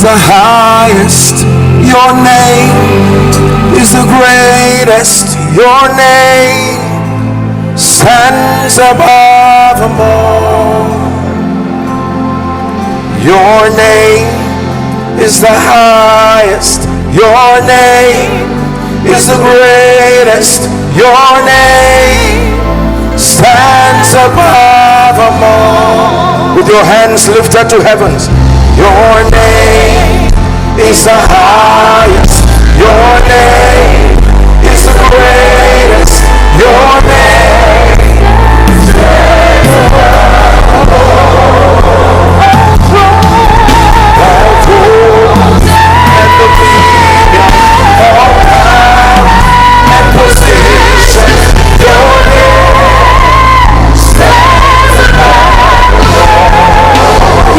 is the highest. Your name is the greatest. Your name stands above them all. Your name is the highest. Your name is the greatest. Your name stands above them all. With your hands lifted to heavens. Your name is the highest. Your name is the greatest. Your name stands above all thrones and dominion, all power and position. Your name stands above all.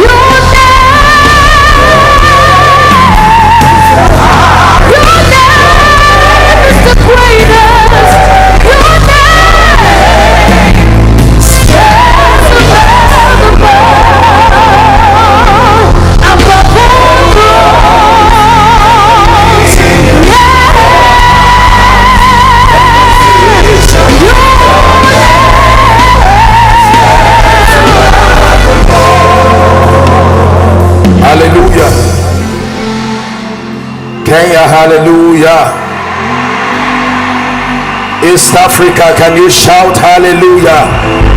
Your name is the greatest. Your name stands above all. Above all thrones. Hallelujah. Kenya, hallelujah. East Africa, can you shout hallelujah?